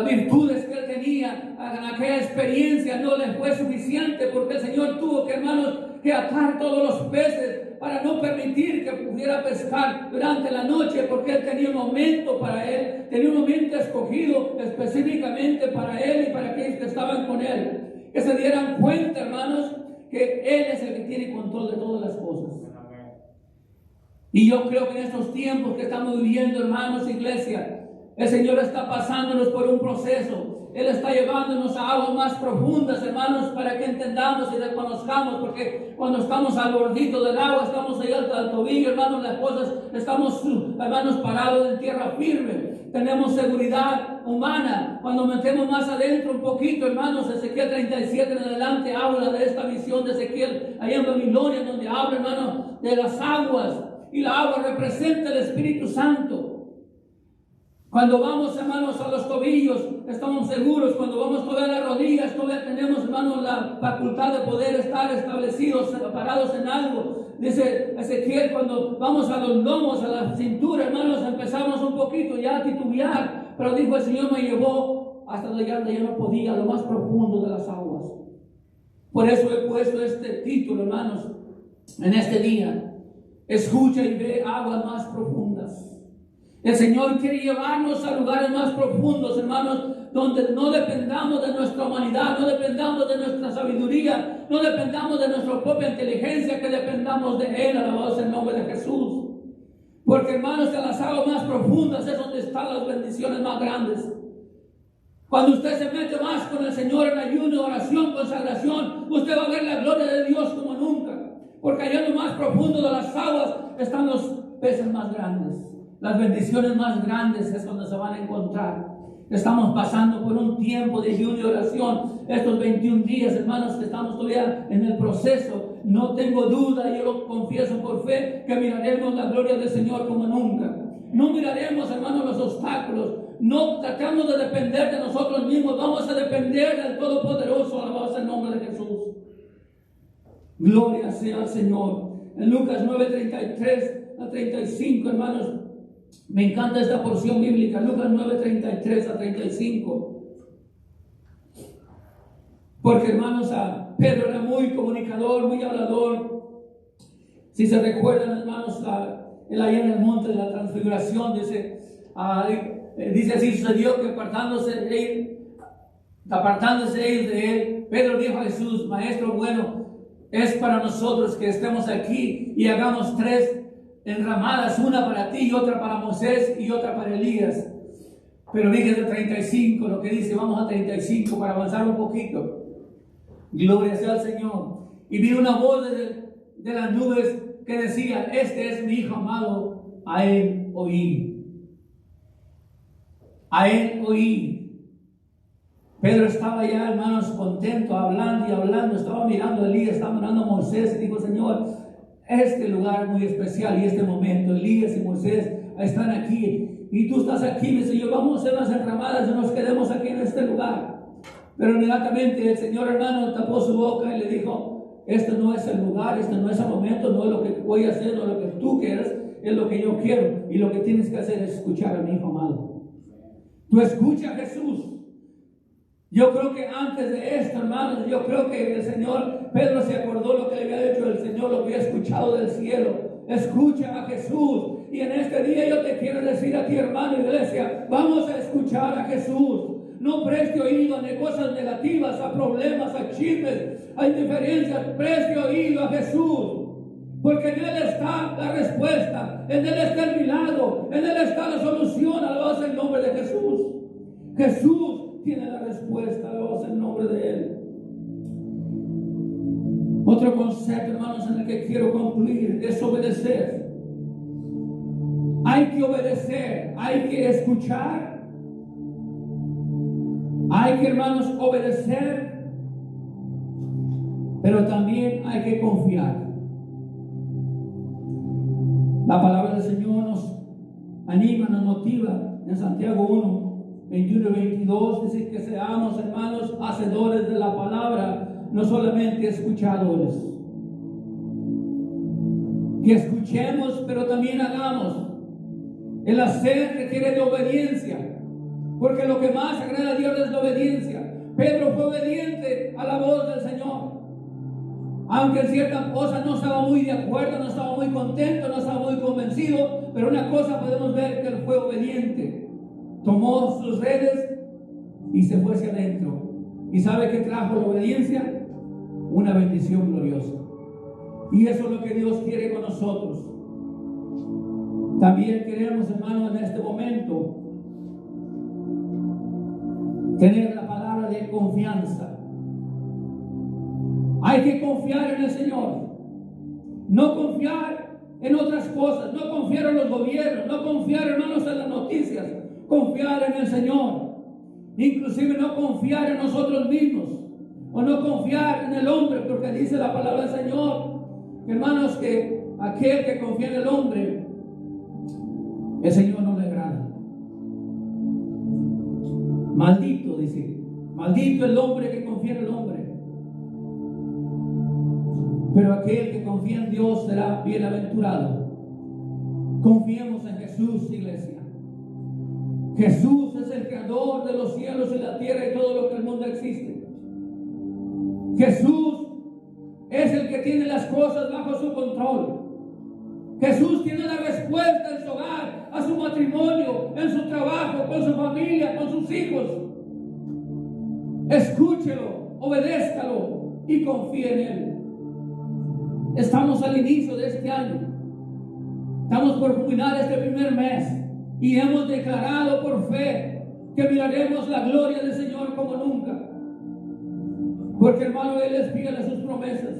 virtudes que Él tenía, aquella experiencia no le fue suficiente, porque el Señor tuvo que, hermanos, que atar todos los peces para no permitir que pudiera pescar durante la noche, porque Él tenía un momento para Él, tenía un momento escogido específicamente para Él y para aquellos que estaban con Él, que se dieran cuenta, hermanos, que Él es el que tiene control de todas las cosas. Y yo creo que en estos tiempos que estamos viviendo, hermanos, iglesia, El Señor está pasándonos por un proceso. Él está llevándonos a aguas más profundas, hermanos, para que entendamos y reconozcamos, porque cuando estamos al bordito del agua, estamos ahí al tobillo, hermanos, las cosas, estamos, hermanos, parados en tierra firme. Tenemos seguridad humana. Cuando metemos más adentro un poquito, hermanos, Ezequiel 37 en adelante habla de esta visión de Ezequiel, ahí en Babilonia, donde habla, hermanos, de las aguas. Y la agua representa el Espíritu Santo. Cuando vamos, hermanos, a los tobillos, estamos seguros. Cuando vamos todavía a las rodillas, todavía tenemos, hermanos, la facultad de poder estar establecidos, parados en algo. Dice Ezequiel, cuando vamos a los lomos, a la cintura, hermanos, empezamos un poquito ya a titubear. Pero dijo, el Señor me llevó hasta donde ya no podía, a lo más profundo de las aguas. Por eso he puesto este título, hermanos, en este día. Escucha y ve aguas más profundas. El Señor quiere llevarnos a lugares más profundos, hermanos, donde no dependamos de nuestra humanidad, no dependamos de nuestra sabiduría, no dependamos de nuestra propia inteligencia, que dependamos de Él, alabados el nombre de Jesús. Porque, hermanos, en las aguas más profundas es donde están las bendiciones más grandes. Cuando usted se mete más con el Señor en ayuno, oración, consagración, usted va a ver la gloria de Dios como nunca. Porque allá en lo más profundo de las aguas están los peces más grandes. Las bendiciones más grandes es donde se van a encontrar. Estamos pasando por un tiempo de ayuno y oración. Estos 21 días, hermanos, que estamos todavía en el proceso. No tengo duda, yo lo confieso por fe, que miraremos la gloria del Señor como nunca. No miraremos, hermanos, los obstáculos. No tratamos de depender de nosotros mismos. Vamos a depender del Todopoderoso. Alabado sea el nombre de Jesús. Gloria sea al Señor. En Lucas 9:33 a 35, hermanos, me encanta esta porción bíblica. Lucas 9:33 a 35. Porque, hermanos, a Pedro era muy comunicador, muy hablador. Si se recuerdan, hermanos, él allá en el monte de la transfiguración, dice así: sucedió que apartándose ellos de él, Pedro dijo a Jesús: Maestro bueno, es para nosotros que estemos aquí y hagamos 3 enramadas, una para ti y otra para Moisés y otra para Elías. Pero fíjense 35, lo que dice. Vamos a 35 para avanzar un poquito. Gloria sea al Señor. Y vi una voz de las nubes que decía: este es mi Hijo amado, a él oí. A él oí. Pedro estaba ya, hermanos, contento, hablando y hablando. Estaba mirando a Elías, estaba mirando a Moisés y dijo: Señor, este lugar es muy especial y este momento, Elías y Moisés están aquí y tú estás aquí, mi Señor. Vamos a hacer las enramadas y nos quedemos aquí en este lugar. Pero inmediatamente el Señor, hermano, tapó su boca y le dijo: este no es el lugar, este no es el momento, no es lo que voy a hacer, no es lo que tú quieres, es lo que yo quiero. Y lo que tienes que hacer es escuchar a mi Hijo amado. Tú escucha a Jesús. Yo creo que antes de esto, hermanos, yo creo que el Señor, Pedro se acordó lo que le había dicho el Señor, lo que había escuchado del cielo. Escucha a Jesús. Y en este día yo te quiero decir a ti, hermano, iglesia, vamos a escuchar a Jesús. No preste oído a cosas negativas, a problemas, a chismes, a indiferencias. Preste oído a Jesús. Porque en Él está la respuesta, en Él está el milagro, en Él está la solución. Alabado sea el nombre de Jesús. Jesús tiene la respuesta, alabado sea el nombre de Él. Otro concepto, hermanos, en el que quiero concluir es obedecer. Hay que obedecer, hay que escuchar, hay que, hermanos, obedecer, pero también hay que confiar. La palabra del Señor nos anima, nos motiva. En Santiago 1:21 y 22 dice que seamos, hermanos, hacedores de la palabra, no solamente escuchadores. Que escuchemos, pero también hagamos. El hacer requiere de obediencia, porque lo que más agrada a Dios es la obediencia. Pedro fue obediente a la voz del Señor. Aunque en ciertas cosas no estaba muy de acuerdo, no estaba muy contento, no estaba muy convencido, pero una cosa podemos ver, que él fue obediente. Tomó sus redes y se fue hacia adentro. ¿Y sabe qué trajo la obediencia? Una bendición gloriosa. Y eso es lo que Dios quiere con nosotros. También queremos, hermanos, en este momento tener la palabra de confianza. Hay que confiar en el Señor. No confiar en otras cosas. No confiar en los gobiernos. No confiar, hermanos, en las noticias. Confiar en el Señor. Inclusive no confiar en nosotros mismos. O no confiar en el hombre. Porque dice la palabra del Señor, hermanos, que aquel que confía en el hombre, el Señor no le agrada. Maldito, dice. Maldito el hombre que confía en el hombre. Pero aquel que confía en Dios será bienaventurado. Confiemos en Jesús, iglesia. Jesús es el creador de los cielos y la tierra y todo lo que el mundo existe. Jesús es el que tiene las cosas bajo su control. Jesús tiene la respuesta en su hogar, a su matrimonio, en su trabajo, con su familia, con sus hijos. Escúchelo, obedézcalo y confíe en Él. Estamos al inicio de este año. Estamos por culminar este primer mes y hemos declarado por fe que miraremos la gloria del Señor como nunca. Porque, hermano, Él es fiel a sus promesas.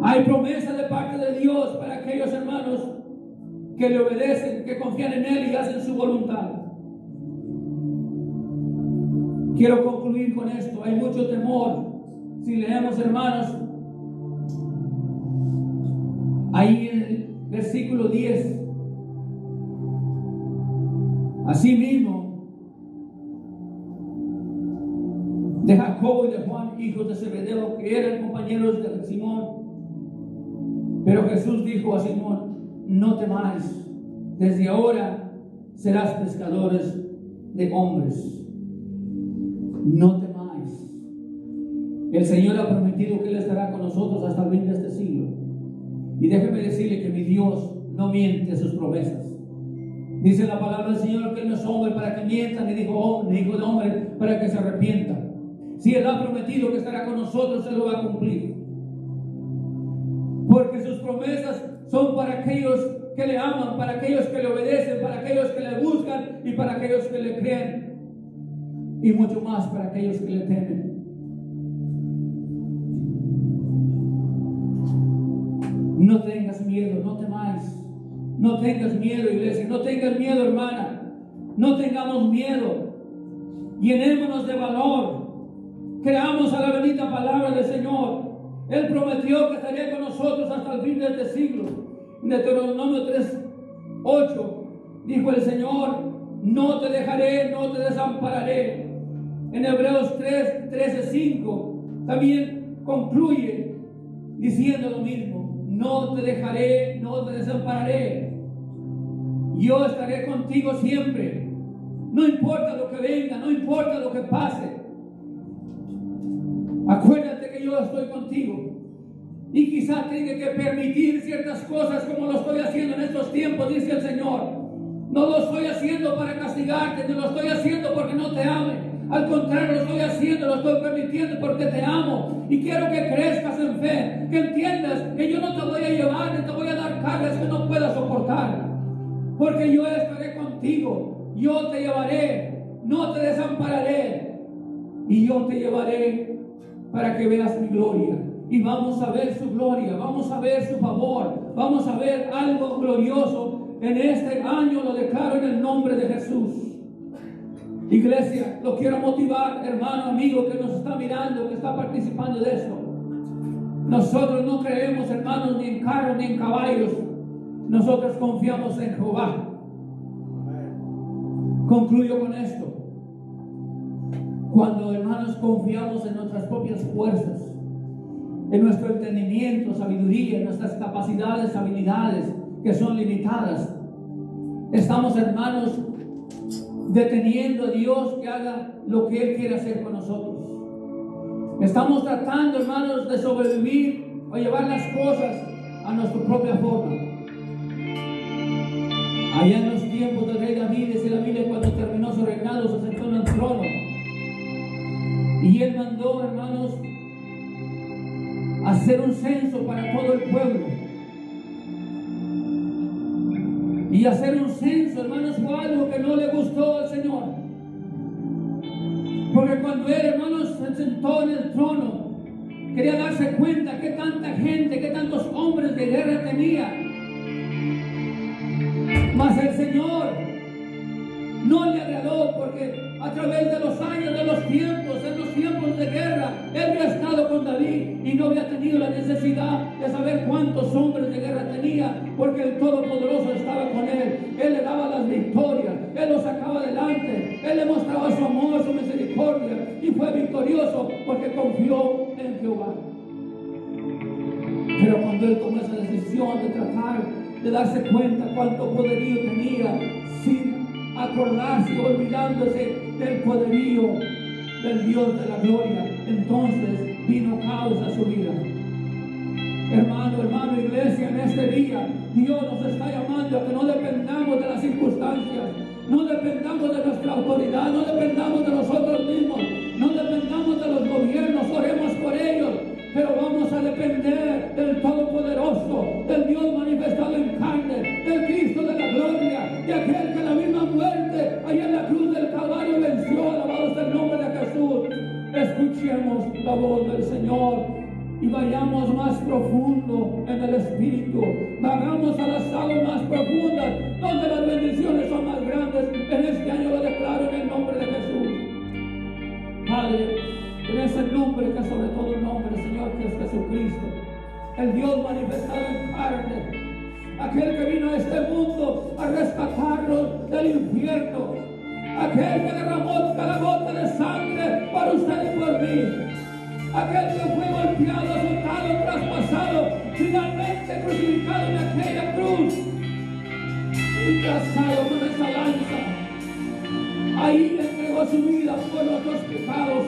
Hay promesas de parte de Dios para aquellos hermanos que le obedecen, que confían en Él y hacen su voluntad. Quiero concluir con esto. Hay mucho temor. Si leemos, hermanos, ahí en el versículo 10, asimismo, de Jacobo y de Juan, hijos de Zebedeo, que eran compañeros de Simón. Pero Jesús dijo a Simón: no temáis, desde ahora serás pescadores de hombres. No temáis. El Señor ha prometido que Él estará con nosotros hasta el fin de este siglo. Y déjeme decirle que mi Dios no miente sus promesas. Dice la palabra del Señor que Él no es hombre para que mienta, ni hijo de hombre para que se arrepienta. Si Él ha prometido que estará con nosotros, Él lo va a cumplir. Porque sus promesas son para aquellos que le aman, para aquellos que le obedecen, para aquellos que le buscan y para aquellos que le creen. Y mucho más para aquellos que le temen. No tengas miedo, no temáis. No tengas miedo, iglesia. No tengas miedo, hermana. No tengamos miedo. Llenémonos de valor. Creamos a la bendita palabra del Señor. Él prometió que estaría con nosotros hasta el fin de este siglo. En Deuteronomio 3:8 dijo el Señor: no te dejaré, no te desampararé. En Hebreos 13:5 también concluye diciendo lo mismo: no te dejaré, no te desampararé. Yo estaré contigo siempre. No importa lo que venga, no importa lo que pase. Acuérdate que yo estoy contigo. Y quizá tenga que permitir ciertas cosas como lo estoy haciendo en estos tiempos, dice el Señor. No lo estoy haciendo para castigarte, no lo estoy haciendo porque no te ame. Al contrario, lo estoy haciendo, lo estoy permitiendo porque te amo. Y quiero que crezcas en fe, que entiendas que yo no te voy a llevar, ni te voy a dar cargas que no puedas soportar. Porque yo estaré contigo, yo te llevaré, no te desampararé. Y yo te llevaré para que veas mi gloria. Y vamos a ver su gloria, vamos a ver su favor, vamos a ver algo glorioso en este año. Lo declaro en el nombre de Jesús. Iglesia, lo quiero motivar, hermano, amigo que nos está mirando, que está participando de esto. Nosotros no creemos, hermanos, ni en carros ni en caballos. Nosotros confiamos en Jehová. Concluyo con esto. Cuando, hermanos, confiamos en nuestras propias fuerzas, en nuestro entendimiento, sabiduría, en nuestras capacidades, habilidades que son limitadas, estamos, hermanos, deteniendo a Dios que haga lo que Él quiere hacer con nosotros. Estamos tratando, hermanos, de sobrevivir o llevar las cosas a nuestra propia forma. Allá en los tiempos del rey David, dice la Biblia, cuando terminó su reinado, se sentó en el trono. Y él mandó, hermanos, hacer un censo para todo el pueblo. Y hacer un censo, hermanos, fue algo que no le gustó al Señor. sentó en el trono, quería darse cuenta que tanta gente, que tantos hombres de guerra tenía. Mas el Señor no le agradó, porque a través de los años, de los tiempos, en los tiempos de guerra, Él había estado con David y no había tenido la necesidad de saber cuántos hombres de guerra tenía, porque el Todopoderoso estaba con Él. Él le daba las victorias, Él lo sacaba adelante, Él le mostraba su amor, su misericordia, y fue victorioso porque confió en Jehová. Pero cuando Él tomó esa decisión de tratar de darse cuenta cuánto poderío tenía, sin acordarse y olvidándose del poderío del Dios de la gloria, entonces vino caos a su vida. Hermano, iglesia, en este día Dios nos está llamando a que no dependamos de las circunstancias, no dependamos de nuestra autoridad, no dependamos de nosotros mismos, no dependamos de los gobiernos, oremos por ellos, pero vamos a depender del Todopoderoso, del Dios manifestado en carne, del Cristo de la gloria, de aquel que la misma muerte allá en la cruz del Calvario venció. Alabado sea el nombre de Jesús. Escuchemos la voz del Señor y vayamos más profundo en el Espíritu, vayamos a las aguas más profundas, donde las bendiciones son más grandes. En este año lo declaro en el nombre de Jesús. Padre, en ese nombre que sobre todo el nombre, Señor, que es Jesucristo, el Dios manifestado en carne, aquel que vino a este mundo a rescatarnos del infierno, aquel que derramó cada gota de sangre por usted y por mí, aquel que fue golpeado, azotado, traspasado, finalmente crucificado en aquella cruz y trazado con esa lanza. Ahí entregó su vida por nuestros pecados,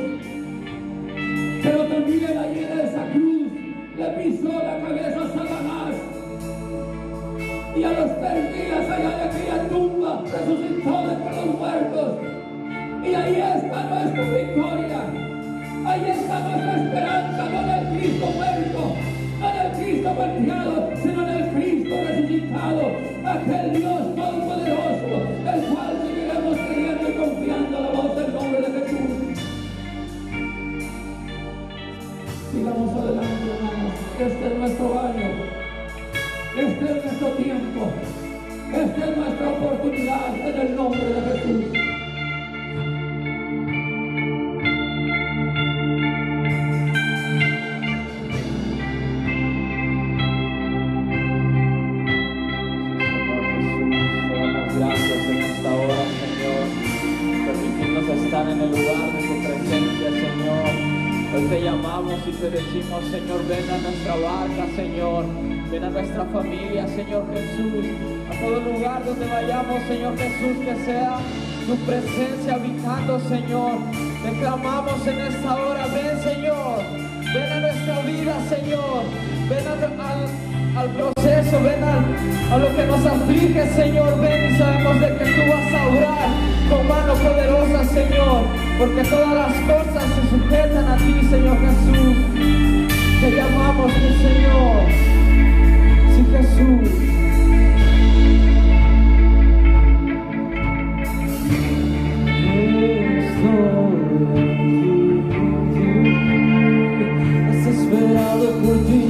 pero también allí en esa cruz le pisó la cabeza a Satanás, y a los 3 días allá de aquella tumba resucitó de entre los muertos, y ahí está nuestra victoria, ahí está nuestra esperanza, no en el Cristo muerto, no en el Cristo golpeado, sino en el Cristo resucitado, aquel Dios todopoderoso, el cual seguiremos creyendo y confiando a la voz del nombre de Jesús. Sigamos adelante, hermanos. Este es nuestro año, este es nuestro tiempo, esta es nuestra oportunidad en el nombre de Jesús. Estar en el lugar de tu presencia, Señor. Hoy te llamamos y te decimos, Señor, ven a nuestra barca, Señor. Ven a nuestra familia, Señor Jesús. A todo lugar donde vayamos, Señor Jesús, que sea tu presencia habitando, Señor. Te clamamos en esta hora, ven, Señor. Ven a nuestra vida, Señor. Ven al proceso, ven a lo que nos aflige, Señor. Ven y sabemos de que tú vas a obrar con mano poderosa, Señor, porque todas las cosas se sujetan a ti, Señor Jesús. Te llamamos, mi Señor. Sí, Jesús. Desesperado por ti.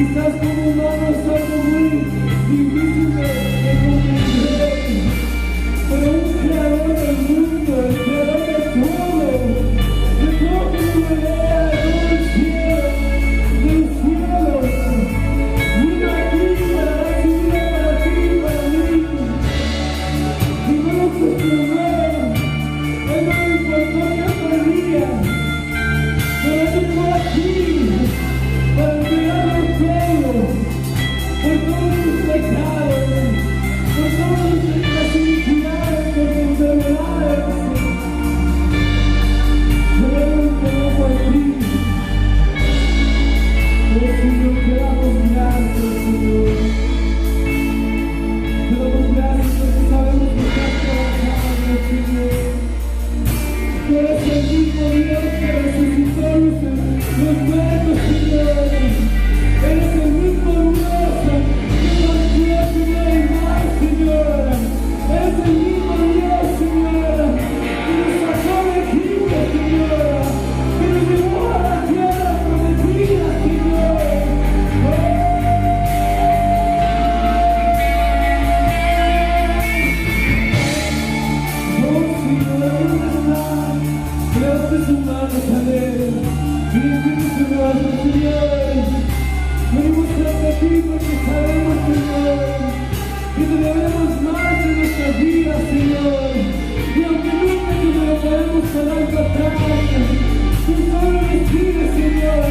Quizás como humano es algo muy difícil de comprender, pero un creador del mundo, el creador de todo que me rodea, de todo el cielo, del cielo, vino aquí para dar su vida para ti y para mí. Y no lo cuestionó, Él no le importó que perdía, pero Él llegó aquí para entregarlo todo, por todos tus pecados, por todas nuestras iniquidades, por tus enfermedades. Pero Él nos entregó por ti. Oh Señor, te damos gracias, Señor. Te damos gracias porque sabemos que estás trabajando, Señor. Tú eres el mismo Dios que resucitó los muertos, Señor. Eres el mismo Dios que partió, Señor, el mar, Señor. Eres el mismo Dios, Señor, que nos sacó de Egipto, Señor, que nos llevó a la tierra prometida, Señor. Oh, Señor, ¿dónde estás? Levante sus manos a Él y bendice su nombre, Señor. Venimos ante ti porque sabemos, Señor, que te debemos más de nuestras vidas, Señor. Y aunque nunca te lo podemos parar para atrás, tú solo nos pides, Señor,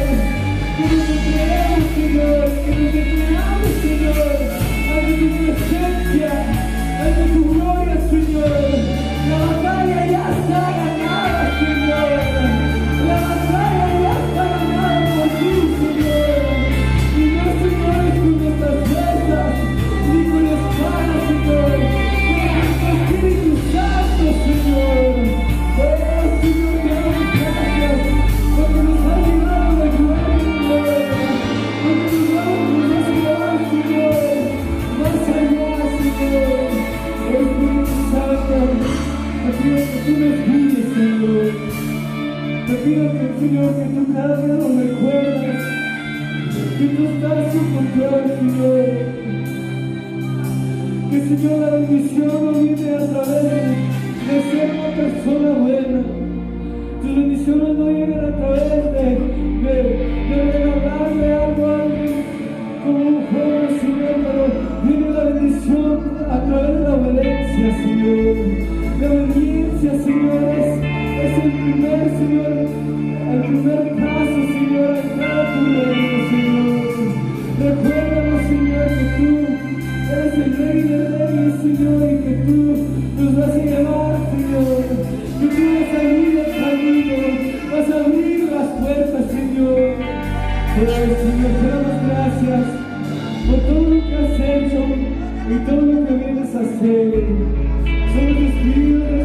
que nos entreguemos, Señor, que nos entregamos, Señor, ante tu presencia, ante tu gloria, Señor. La batalla ya está ganada, Señor. La batalla ya está ganada por ti, Señor. Y no, Señor, es con nuestras fuerzas, ni con espada, Señor, pero con tu Espíritu Santo, Señor. Oh, Señor, te damos gracias porque nos has llevado de lugar, Señor. Porque nos has llevado, Señor, más allá, Señor. Oh, Espíritu Santo, te pido que tú me guíes, Señor. Te pido que, Señor, que tú cada día nos recuerdas que tú estás en control, Señor. Que, Señor, la bendición no viene a través de ser una persona buena. Tus bendiciones no vienen a través de regalarle algo a alguien como un joven, Señor, pero viene la bendición a través de la obediencia, Señor. La obediencia, Señor, es el primer, Señor, el primer paso, Señor, a entrar a tu reino, Señor. Recuérdanos, Señor, que tú eres el Rey de Reyes, Señor, y que tú nos vas a llevar, Señor. Que tú vas a abrir el camino, vas a abrir las puertas, Señor. Pero, Señor, te damos gracias por todo lo que has hecho y todo lo que vienes a hacer. Somos espíritus de